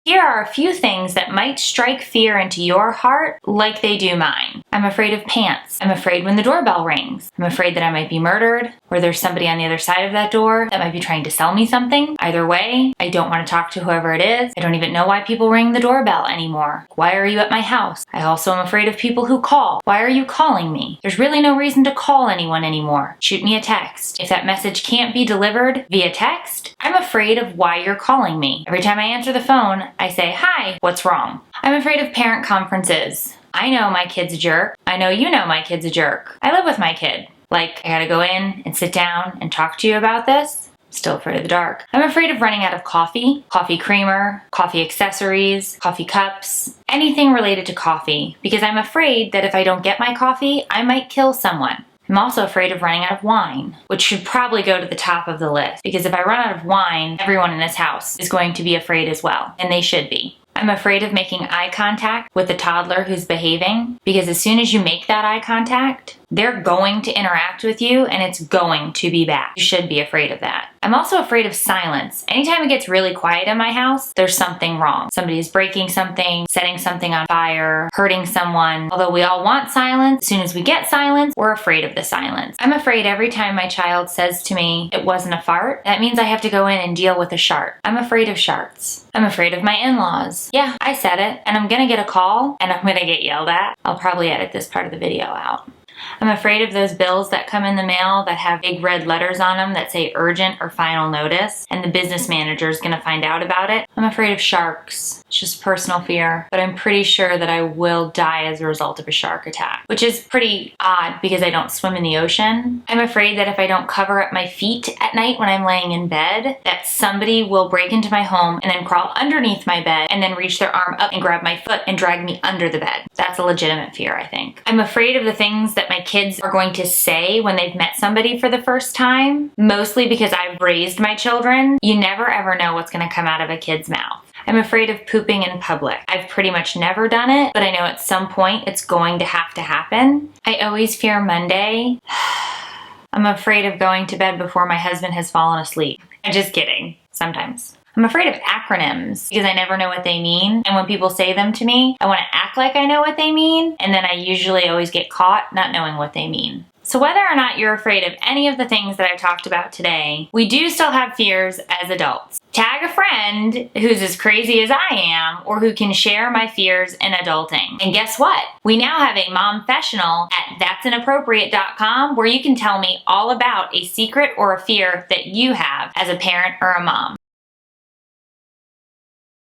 Here are a few things that might strike fear into your heart like they do mine. I'm afraid of pants. I'm afraid when the doorbell rings. I'm afraid that I might be murdered, or there's somebody on the other side of that door that might be trying to sell me something. Either way, I don't want to talk to whoever it is. I don't even know why people ring the doorbell anymore. Why are you at my house? I also am afraid of people who call. Why are you calling me? There's really no reason to call anyone anymore. Shoot me a text. If that message can't be delivered via text, I'm afraid of why you're calling me. Every time I answer the phone, I say, "Hi, what's wrong?" I'm afraid of parent conferences. I know my kid's a jerk. I know you know my kid's a jerk. I live with my kid. Like, I gotta go in and sit down and talk to you about this? Still afraid of the dark. I'm afraid of running out of coffee, coffee creamer, coffee accessories, coffee cups, anything related to coffee, because I'm afraid that if I don't get my coffee, I might kill someone. I'm also afraid of running out of wine, which should probably go to the top of the list, because if I run out of wine, everyone in this house is going to be afraid as well, and they should be. I'm afraid of making eye contact with a toddler who's behaving, because as soon as you make that eye contact, they're going to interact with you and it's going to be bad. You should be afraid of that. I'm also afraid of silence. Anytime it gets really quiet in my house, there's something wrong. Somebody is breaking something, setting something on fire, hurting someone. Although we all want silence, as soon as we get silence, we're afraid of the silence. I'm afraid every time my child says to me, "It wasn't a fart," that means I have to go in and deal with a shart. I'm afraid of sharts. I'm afraid of my in-laws. Yeah, I said it, and I'm gonna get a call, and I'm gonna get yelled at. I'll probably edit this part of the video out. I'm afraid of those bills that come in the mail that have big red letters on them that say urgent or final notice, and the business manager is going to find out about it. I'm afraid of sharks. It's just personal fear, but I'm pretty sure that I will die as a result of a shark attack, which is pretty odd because I don't swim in the ocean. I'm afraid that if I don't cover up my feet at night when I'm laying in bed, that somebody will break into my home and then crawl underneath my bed and then reach their arm up and grab my foot and drag me under the bed. That's a legitimate fear, I think. I'm afraid of the things that my kids are going to say when they've met somebody for the first time, mostly because I've raised my children. You never ever know what's going to come out of a kid's mouth. I'm afraid of pooping in public. I've pretty much never done it, but I know at some point it's going to have to happen. I always fear Monday. I'm afraid of going to bed before my husband has fallen asleep. I'm just kidding, sometimes. I'm afraid of acronyms because I never know what they mean. And when people say them to me, I want to act like I know what they mean. And then I usually always get caught not knowing what they mean. So whether or not you're afraid of any of the things that I've talked about today, we do still have fears as adults. Tag a friend who's as crazy as I am or who can share my fears in adulting. And guess what? We now have a momfessional at that'sinappropriate.com where you can tell me all about a secret or a fear that you have as a parent or a mom.